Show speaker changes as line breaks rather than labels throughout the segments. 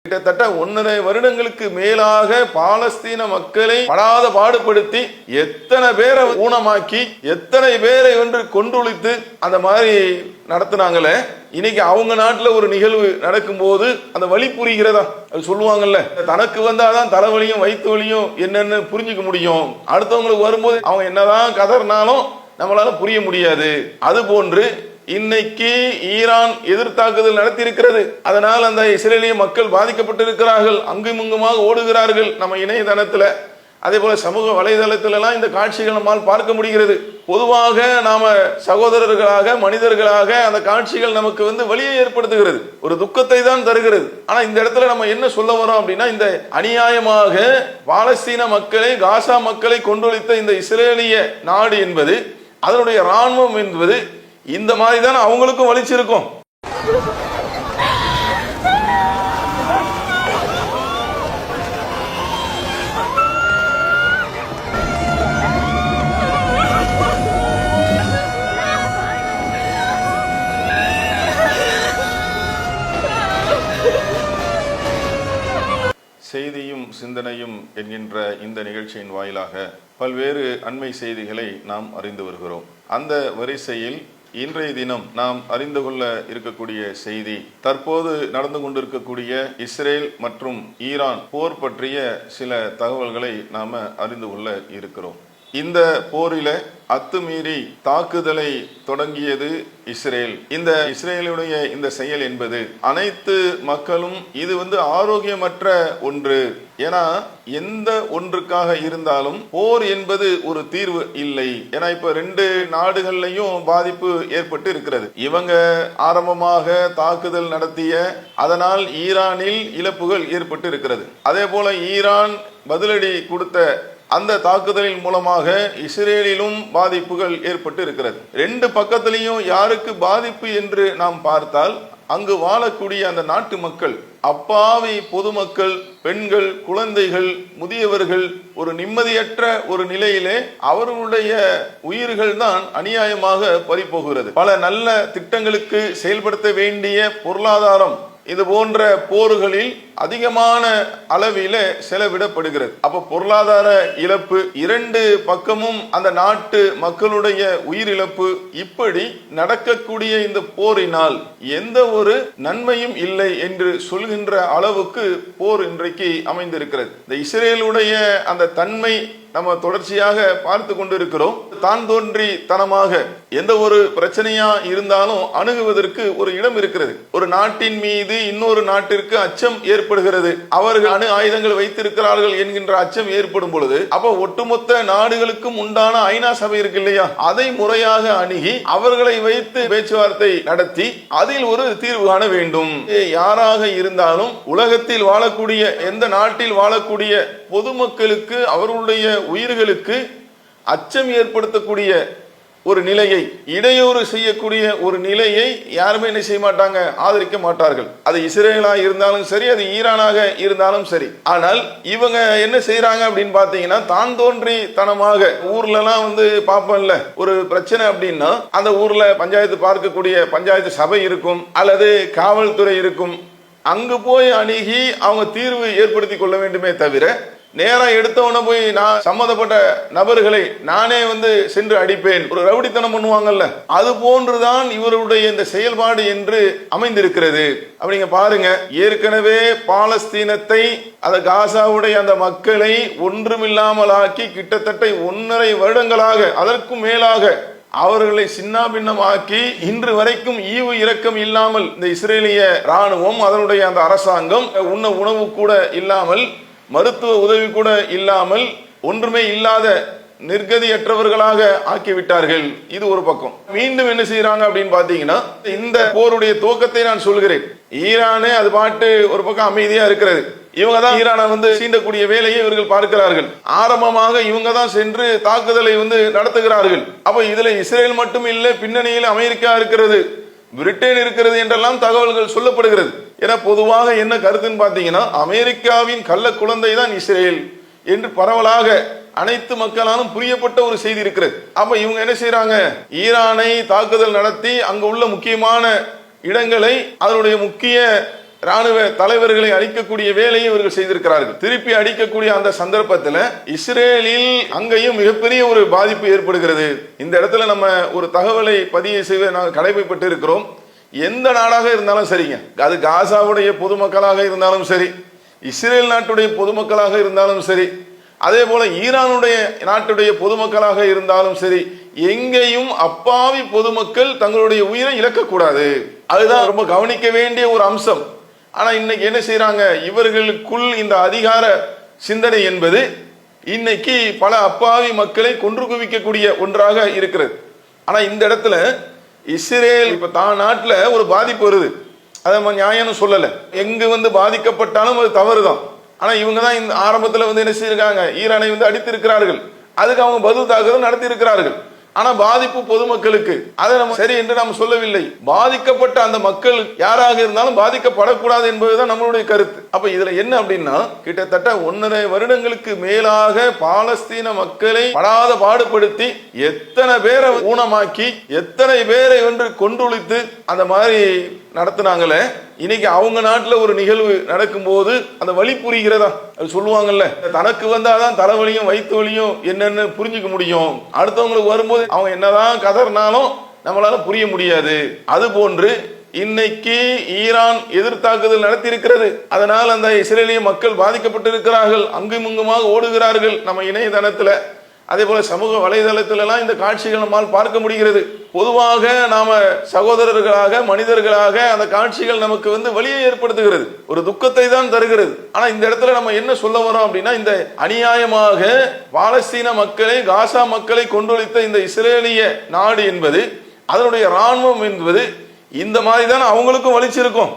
கிட்டத்தட்ட 1.5 வருடங்களுக்கு மேலாக பாலஸ்தீன மக்களை படாத பாடுபடுத்தி எத்தனை பேரை ஊனமாக்கி எத்தனை பேரை கொண்டுழித்து அந்த மாதிரி நடத்துனாங்களே. இன்னைக்கு அவங்க நாட்டுல ஒரு நிகழ்வு நடக்கும் போது அந்த வழி புரிகிறதா? அது சொல்லுவாங்கல்ல, தனக்கு வந்தாதான் தலைவலியும் வயிற்று வலியும் என்னன்னு புரிஞ்சுக்க முடியும், அடுத்தவங்களுக்கு வரும்போது அவங்க என்னதான் கதறினாலும் நம்மளால புரிய முடியாது. அது போன்று இன்னைக்கு ஈரான் எதிர்த்தாக்குதல் நடத்தி இருக்கிறது. அதனால் அந்த இஸ்ரேலிய மக்கள் பாதிக்கப்பட்டிருக்கிறார்கள், அங்குமுங்குமாக ஓடுகிறார்கள். நம்ம இணையதளத்துல அதே போல சமூக வலைதளத்திலெல்லாம் இந்த காட்சிகள் நம்மால் பார்க்க முடிகிறது. பொதுவாக நாம சகோதரர்களாக மனிதர்களாக அந்த காட்சிகள் நமக்கு வலியை ஏற்படுத்துகிறது, ஒரு துக்கத்தை தான் தருகிறது. ஆனா இந்த இடத்துல நம்ம என்ன சொல்ல வரோம் அப்படின்னா, இந்த அநியாயமாக பாலஸ்தீன மக்களை காசா மக்களை கொண்டொழித்த இந்த இஸ்ரேலிய நாடு என்பது, அதனுடைய இராணுவம் என்பது இந்த மாதிரி தான் அவங்களுக்கும் வலிச்சிருக்கும். செய்தியும் சிந்தனையும் என்கின்ற இந்த நிகழ்ச்சியின் வாயிலாக பல்வேறு அண்மை செய்திகளை நாம் அறிந்து வருகிறோம். அந்த வரிசையில் இன்றைய தினம் நாம் அறிந்து கொள்ள இருக்கக்கூடிய செய்தி, தற்போது நடந்து கொண்டிருக்கக்கூடிய இஸ்ரேல் மற்றும் ஈரான் போர் பற்றிய சில தகவல்களை நாம அறிந்து கொள்ள இருக்கிறோம். இந்த போரில அத்துமீறி தாக்குதலை தொடங்கியது இஸ்ரேல். இந்த இஸ்ரேலுடைய இந்த செயல் என்பது அனைத்து மக்களும் இது ஆரோக்கியமற்ற ஒன்று. ஏன்னா எந்த ஒன்றுக்காக இருந்தாலும் போர் என்பது ஒரு தீர்வு இல்லை. ஏன்னா இப்ப 2 நாடுகள்லையும் பாதிப்பு ஏற்பட்டு இருக்கிறது. இவங்க ஆரம்பமாக தாக்குதல் நடத்திய அதனால் ஈரானில் இழப்புகள் ஏற்பட்டு இருக்கிறது. அதே போல ஈரான் பதிலடி கொடுத்த அந்த தாக்குதலின் மூலமாக இஸ்ரேலிலும் பாதிப்புகள் ஏற்பட்டு இருக்கிறது. 2 பக்கத்திலையும் யாருக்கு பாதிப்பு என்று நாம் பார்த்தால், அங்கு வாழக்கூடிய அந்த நாட்டு மக்கள், அப்பாவி பொதுமக்கள், பெண்கள், குழந்தைகள், முதியவர்கள், ஒரு நிம்மதியற்ற ஒரு நிலையிலே அவர்களுடைய உயிர்கள் தான் அநியாயமாக பறிபோகிறது. பல நல்ல திட்டங்களுக்கு செயல்படுத்த வேண்டிய பொருளாதாரம் இது போன்ற போர்களில் அதிகமான அளவில செலவிடப்படுகிறது. அப்ப பொருளாதார இழப்பு, 2 பக்கமும் அந்த நாட்டு மக்களுடைய உயிரிழப்பு, இப்படி நடக்கக்கூடிய இந்த போரினால் எந்த ஒரு நன்மையும் இல்லை என்று சொல்கின்ற அளவுக்கு போர் இன்றைக்கு அமைந்திருக்கிறது. இந்த இஸ்ரேலுடைய அந்த தன்மை நம்ம தொடர்ச்சியாக பார்த்து கொண்டிருக்கிறோம். தான் தோன்றி தனமாக எந்த ஒரு பிரச்சனையா இருந்தாலும் அணுகுவதற்கு ஒரு இடம் இருக்கிறது. ஒரு நாட்டின் மீது இன்னொரு நாட்டிற்கு அச்சம் ஏற்படுகிறது, அவர்கள் அணு ஆயுதங்கள் வைத்திருக்கிறார்கள் என்கின்ற அச்சம் ஏற்படும் பொழுது, அப்ப ஒட்டுமொத்த நாடுகளுக்கும் உண்டான ஐநா சபை இருக்கு இல்லையா, அதை முறையாக அணுகி அவர்களை வைத்து பேச்சுவார்த்தை நடத்தி அதில் ஒரு தீர்வு காண வேண்டும். யாராக இருந்தாலும் உலகத்தில் வாழக்கூடிய எந்த நாட்டில் வாழக்கூடிய பொதுமக்களுக்கு அவர்களுடைய உயிர்களுக்கு அச்சம் ஏற்படுத்தக்கூடிய ஒரு நிலையை, இடையூறு செய்யக்கூடிய ஒரு நிலையை யாருமே என்ன செய்ய மாட்டாங்க, ஆதரிக்க மாட்டார்கள். அது இஸ்ரேலா இருந்தாலும் சரி, அது ஈரானாக இருந்தாலும் சரி. ஆனால் இவங்க என்ன செய்யறாங்க அப்படின்னு பாத்தீங்கன்னா, தான் தோன்றி தனமாக ஊர்லலாம் பாப்போம்ல, ஒரு பிரச்சனை அப்படின்னா அந்த ஊர்ல பஞ்சாயத்து பார்க்கக்கூடிய பஞ்சாயத்து சபை இருக்கும் அல்லது காவல்துறை இருக்கும். அங்கு போய் அணுகி அவங்க தீர்வு ஏற்படுத்தி கொள்ள வேண்டுமே தவிர, நேரம் எடுத்தவன போய் நான் சம்மந்தப்பட்ட நபர்களை நானே சென்று அடிப்பேன், ஒரு ரவுடித்தனம் பண்ணுவாங்கல்ல, அது போன்றுதான் இவருடைய இந்த செயல்பாடு என்று அமைந்திருக்கிறது. அப்படிங்க பாருங்க, ஏற்கனவே பாலஸ்தீனத்தை, அந்த காசாவுடைய அந்த மக்களை ஒன்றுமில்லாமல் ஆக்கி கிட்டத்தட்ட 1.5 வருடங்களாக, அதற்கும் மேலாக அவர்களை சின்னாபின்னமாக்கி இன்று வரைக்கும் ஈவு இரக்கம் இல்லாமல் இந்த இஸ்ரேலிய ராணுவம், அதனுடைய அந்த அரசாங்கம் உண்ண உணவு கூட இல்லாமல், மருத்துவ உதவி கூட இல்லாமல், ஒன்றுமே இல்லாத நிர்கதியற்றவர்களாக ஆக்கிவிட்டார்கள். இது ஒரு பக்கம். மீண்டும் என்ன செய்யறாங்க அப்படின்னு பாத்தீங்கன்னா, இந்த போருடைய துவக்கத்தை நான் சொல்கிறேன். ஈரானே அது பாட்டு ஒரு பக்கம் அமைதியா இருக்கிறது. இவங்க தான் ஈரானை சீண்டக்கூடிய வேலையை இவர்கள் பார்க்கிறார்கள். ஆரம்பமாக இவங்க தான் சென்று தாக்குதலை நடத்துகிறார்கள். அப்ப இதுல இஸ்ரேல் மட்டும் இல்லை, பின்னணியில் அமெரிக்கா இருக்கிறது, பிரிட்டன் இருக்கிறது என்றெல்லாம் தகவல்கள் சொல்லப்படுகிறது. ஏன்னா பொதுவாக என்ன கருத்துன்னு பாத்தீங்கன்னா, அமெரிக்காவின் கள்ள குழந்தை தான் இஸ்ரேல் என்று பரவலாக அனைத்து மக்களாலும் புரியப்பட்ட ஒரு செய்தி இருக்கிறது. அப்ப இவங்க என்ன செய்யறாங்க, ஈரானை தாக்குதல் நடத்தி அங்கு உள்ள முக்கியமான இடங்களை, அதனுடைய முக்கிய ராணுவ தலைவர்களை அழிக்கக்கூடிய வேலையை இவர்கள் செய்திருக்கிறார்கள். திருப்பி அடிக்கக்கூடிய அந்த சந்தர்ப்பத்தில் இஸ்ரேலில் அங்கேயும் மிகப்பெரிய ஒரு பாதிப்பு ஏற்படுகிறது. இந்த இடத்துல நம்ம ஒரு தகவலை பதிவு செய்வதை நாங்கள் கடமைப்பட்டு இருக்கிறோம். எந்த நாடாக இருந்தாலும் சரிங்க, அது காசாவுடைய பொதுமக்களாக இருந்தாலும் சரி, இஸ்ரேல் நாட்டுடைய பொதுமக்களாக இருந்தாலும் சரி, அதே போல ஈரானுடைய நாட்டுடைய பொதுமக்களாக இருந்தாலும் சரி, எங்கேயும் அப்பாவி பொதுமக்கள் தங்களுடைய உயிரை இழக்கக்கூடாது. அதுதான் ரொம்ப கவனிக்க வேண்டிய ஒரு அம்சம். ஆனா இன்னைக்கு என்ன செய்யறாங்க, இவர்களுக்குள் இந்த அதிகார சிந்தனை என்பது இன்னைக்கு பல அப்பாவி மக்களை கொன்று குவிக்கக்கூடிய ஒன்றாக இருக்கிறது. ஆனா இந்த இடத்துல இஸ்ரேல் இப்ப தான் நாட்டுல ஒரு பாதிப்பு வருது, அதை நம்ம நியாயம்னு சொல்லல. எங்கு பாதிக்கப்பட்டாலும் அது தவறுதான். ஆனா இவங்க தான் இந்த ஆரம்பத்தில் என்ன செய்யிருக்காங்க, ஈரானை அடித்திருக்கிறார்கள். அதுக்கு அவங்க பதில் தாக்குதல் நடத்தி இருக்கிறார்கள். ஆனா பாதிப்பு பொதுமக்களுக்கு, அதை நம்ம சரி என்று நாம் சொல்லவில்லை. பாதிக்கப்பட்ட அந்த மக்கள் யாராக இருந்தாலும் பாதிக்கப்படக்கூடாது என்பதுதான் நம்மளுடைய கருத்து. அப்ப இதுல என்ன அப்படின்னா, கிட்டத்தட்ட 1.5 வருடங்களுக்கு மேலாக பாலஸ்தீன மக்களை படாத பாடுபடுத்தி எத்தனை பேரை ஊனமாக்கி எத்தனை பேரை கொன்றொழித்து அந்த மாதிரி நடத்தினாங்களே, இன்னைக்கு அவங்க நாட்டில் ஒரு நிகழ்வு நடக்கும் போது அந்த வழி புரிகிறதா? அது சொல்லுவாங்கல்ல, தனக்கு வந்தாதான் தலைவலியும் வயிற்று வலியும் என்னன்னு புரிஞ்சுக்க முடியும், அடுத்தவங்களுக்கு வரும்போது அவங்க என்னதான் கதறினாலும் நம்மளால புரிய முடியாது. அது போன்று இன்னைக்கு ஈரான் எதிர்த்தாக்குதல் நடத்தி இருக்கிறது. அதனால் அந்த இஸ்ரேலிய மக்கள் பாதிக்கப்பட்டிருக்கிறார்கள், அங்கும் இங்குமாக ஓடுகிறார்கள் நம்ம இணையதளத்துல. அதே போல சமூக வலைதளத்திலெல்லாம் இந்த காட்சிகள் நம்மால் பார்க்க முடிகிறது. பொதுவாக நாம சகோதரர்களாக மனிதர்களாக அந்த காட்சிகள் நமக்கு வலியை ஏற்படுத்துகிறது, ஒரு துக்கத்தை தான் தருகிறது. ஆனா இந்த இடத்துல நம்ம என்ன சொல்ல வரோம் அப்படின்னா, இந்த அநியாயமாக பாலஸ்தீன மக்களை, காசா மக்களை கொன்றொழித்த இந்த இஸ்ரேலிய நாடு என்பது, அதனுடைய ராணுவம் என்பது இந்த மாதிரி தான் அவங்களுக்கும் வலிச்சிருக்கும்.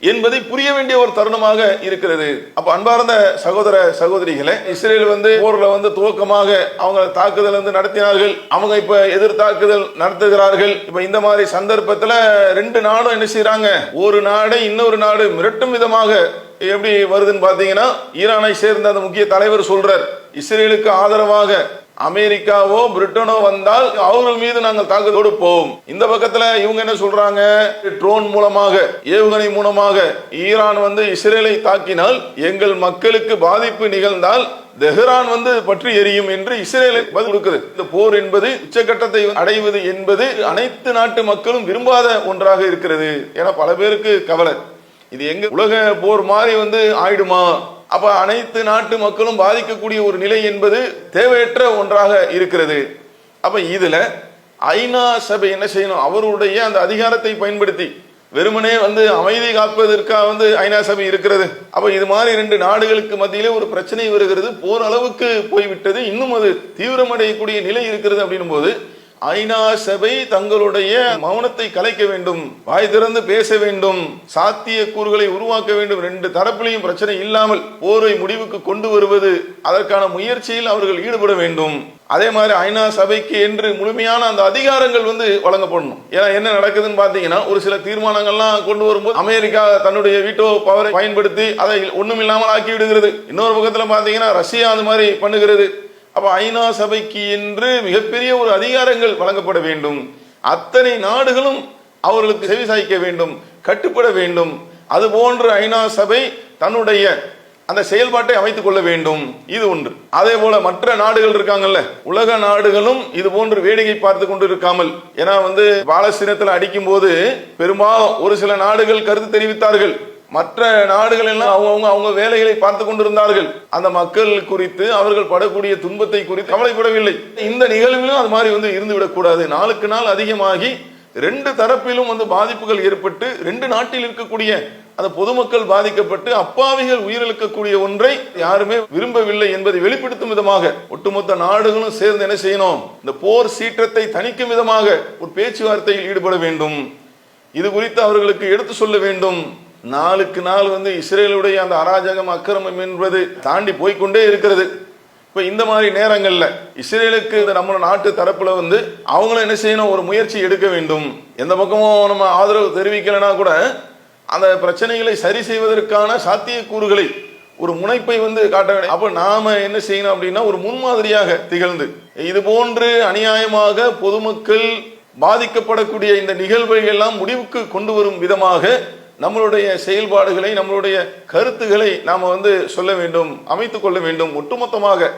என்பதை புரிய வேண்டிய ஒரு தருணமாக இருக்கிறது. அப்ப அன்பார்ந்த சகோதர சகோதரிகளை, இஸ்ரேல் போர்ல துவக்கமாக அவங்க தாக்குதல் நடத்தினார்கள். அவங்க இப்ப எதிர் தாக்குதல் நடத்துகிறார்கள். இப்ப இந்த மாதிரி சந்தர்ப்பத்துல 2 நாடும் என்ன செய்யறாங்க, ஒரு நாடை இன்னொரு நாடு மிரட்டும் விதமாக எப்படி வருதுன்னு பாத்தீங்கன்னா, ஈரானை சேர்ந்த அந்த முக்கிய தலைவர் சொல்றார், இஸ்ரேலுக்கு ஆதரவாக அமெரிக்காவோ பிரிட்டனோ வந்தால் அவர்கள் மீது நாங்கள் தாக்குதல் தொடுப்போம். இந்த பக்கத்துல இவங்க என்ன சொல்றாங்க, ட்ரோன் மூலமாக, ஏவுகணை மூலமாக ஈரான் இஸ்ரேலை தாக்கினால் எங்கள் மக்களுக்கு பாதிப்பு நிகழ்ந்தால் தெஹ்ரான் பற்றி எரியும் என்று இஸ்ரேலை பதில் கொடுக்குது. இந்த போர் என்பது உச்சகட்டத்தை அடைவது என்பது அனைத்து நாட்டு மக்களும் விரும்பாத ஒன்றாக இருக்கிறது. ஏன்னா பல பேருக்கு கவலை, இது எங்க உலக போர் மாதிரி ஆயிடுமா, அப்ப அனைத்து நாட்டு மக்களும் பாதிக்கக்கூடிய ஒரு நிலை என்பது தேவையற்ற ஒன்றாக இருக்கிறது. அப்ப இதுல ஐநா சபை என்ன செய்யணும், அவருடைய அந்த அதிகாரத்தை பயன்படுத்தி வெறுமனே அமைதி காப்பதற்காக ஐநா சபை இருக்கிறது. அப்ப இது மாதிரி 2 நாடுகளுக்கு மத்தியிலே ஒரு பிரச்சனை வருகிறது, போர் அளவுக்கு போய்விட்டது, இன்னும் அது தீவிரமடையக்கூடிய நிலை இருக்கிறது. அப்படின்னும் போது ஐநா சபை தங்களுடைய மௌனத்தை கலைக்க வேண்டும், வாய் திறந்து பேச வேண்டும், சாத்திய கூறுகளை உருவாக்க வேண்டும். 2 தரப்பிலையும் பிரச்சனை இல்லாமல் போரை முடிவுக்கு கொண்டு வருவது, அதற்கான முயற்சியில் அவர்கள் ஈடுபட வேண்டும். அதே மாதிரி ஐநா சபைக்கு என்று முழுமையான அந்த அதிகாரங்கள் வழங்கப்படணும். ஏன்னா என்ன நடக்குதுன்னு பாத்தீங்கன்னா, ஒரு சில தீர்மானங்கள்லாம் கொண்டு வரும்போது அமெரிக்கா தன்னுடைய வீட்டோ பவரை பயன்படுத்தி அதை ஒண்ணும் இல்லாமல் ஆக்கி விடுகிறது. இன்னொரு பக்கத்துல பாத்தீங்கன்னா ரஷ்யா அது மாதிரி பண்ணுகிறது. அப்ப ஐநா சபைக்கு என்று மிகப்பெரிய ஒரு அதிகாரங்கள் வழங்கப்பட வேண்டும். அத்தனை நாடுகளும் அவர்களுக்கு செவி சாய்க்க வேண்டும், கட்டுப்பட வேண்டும். அது போன்று ஐநா சபை தன்னுடைய அந்த செயல்பாட்டை அமைத்துக் கொள்ள வேண்டும். இது ஒன்று. அதே போல மற்ற நாடுகள் இருக்காங்கல்ல, உலக நாடுகளும் இது போன்று வேடிக்கை பார்த்து கொண்டு இருக்காமல், ஏன்னா பாலஸ்தீனத்தில் அடிக்கும் போது பெரும்பாலும் ஒரு சில நாடுகள் கருத்து தெரிவித்தார்கள், மற்ற நாடுகள் எல்லாம் அவங்க வேலைகளை பார்த்து கொண்டிருந்தார்கள். அந்த மக்கள் குறித்து, அவர்கள் படக்கூடிய துன்பத்தை குறித்து கவலைப்படவில்லை. இந்த நிகழ்விலும் அது மாதிரி இருந்துவிடக் கூடாது. நாளுக்கு நாள் அதிகமாகி 2 தரப்பிலும் பாதிப்புகள் ஏற்பட்டு 2 நாட்டில் இருக்கக்கூடிய அந்த பொதுமக்கள் பாதிக்கப்பட்டு அப்பாவிகள் உயிரிழக்கக்கூடிய ஒன்றை யாருமே விரும்பவில்லை என்பதை வெளிப்படுத்தும் விதமாக ஒட்டுமொத்த நாடுகளும் சேர்ந்து என்ன செய்யணும், இந்த போர் சீற்றத்தை தணிக்கும் விதமாக ஒரு பேச்சுவார்த்தையில் ஈடுபட வேண்டும். இது குறித்து அவர்களுக்கு எடுத்து சொல்ல வேண்டும். நாளுக்கு நாள் இஸ்ரேலுடைய அந்த அராஜகம் அக்கிரமம் என்பது தாண்டி போய்கொண்டே இருக்கிறது. இப்போ இந்த மாதிரி நேரங்கள்ல இஸ்ரேலுக்கு நம்ம நாட்டு தரப்புல அவங்களும் என்ன செய்யணும், ஒரு முயற்சி எடுக்க வேண்டும். எந்த பக்கமும் நம்ம ஆதரவு தெரிவிக்கலைன்னா கூட அந்த பிரச்சனைகளை சரி செய்வதற்கான சாத்தியக்கூறுகளை ஒரு முனைப்பை காட்ட வேண்டும். அப்ப நாம என்ன செய்யணும் அப்படின்னா, ஒரு முன்மாதிரியாக திகழ்ந்து இது போன்று அநியாயமாக பொதுமக்கள் பாதிக்கப்படக்கூடிய இந்த நிகழ்வுகள் எல்லாம் முடிவுக்கு கொண்டு வரும் விதமாக நம்மளுடைய செயல்பாடுகளை, நம்மளுடைய கருத்துக்களை நாம சொல்ல வேண்டும், அமைத்துக் கொள்ள வேண்டும். ஒட்டுமொத்தமாக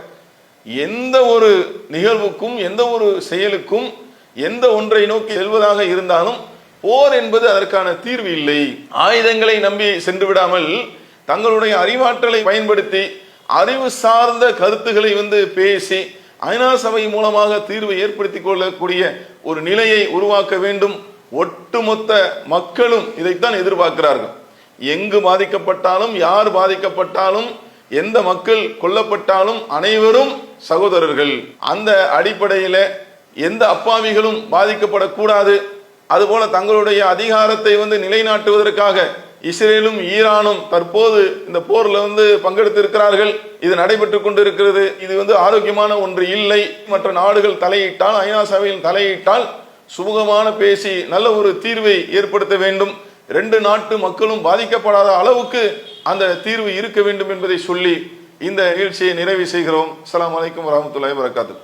எந்த ஒரு நிகழ்வுக்கும், எந்த ஒரு செயலுக்கும், எந்த ஒன்றை நோக்கி செல்வதாக இருந்தாலும் போர் என்பது அதற்கான தீர்வு இல்லை. ஆயுதங்களை நம்பி சென்று விடாமல் தங்களுடைய அறிவாற்றலை பயன்படுத்தி அறிவு சார்ந்த கருத்துக்களை பேசி ஐநா சபை மூலமாக தீர்வை ஏற்படுத்திக் கொள்ளக்கூடிய ஒரு நிலையை உருவாக்க வேண்டும். ஒட்டுமொத்த மக்களும் இதைத்தான் எதிர்பார்க்கிறார்கள். எங்கு பாதிக்கப்பட்டாலும், யார் பாதிக்கப்பட்டாலும், எந்த மக்கள் கொல்லப்பட்டாலும் அனைவரும் சகோதரர்கள். அந்த அடிப்படையில எந்த அப்பாவிகளும் பாதிக்கப்படக்கூடாது. அதுபோல தங்களுடைய அதிகாரத்தை நிலைநாட்டுவதற்காக இஸ்ரேலும் ஈரானும் தற்போது இந்த போர்ல பங்கெடுத்து இருக்கிறார்கள். இது நடைபெற்றுக் கொண்டிருக்கிறது. இது ஆரோக்கியமான ஒன்று இல்லை. மற்ற நாடுகள் தலையிட்டால், ஐநா சபையில் தலையிட்டால் சுமூகமான பேசி நல்ல ஒரு தீர்வை ஏற்படுத்த வேண்டும். 2 நாட்டு மக்களும் பாதிக்கப்படாத அளவுக்கு அந்த தீர்வு இருக்க வேண்டும் என்பதை சொல்லி இந்த நிகழ்ச்சியை நிறைவு செய்கிறோம். அஸ்ஸலாமு அலைக்கும் வரஹ்மத்துல்லாஹி வபரகாத்துஹு.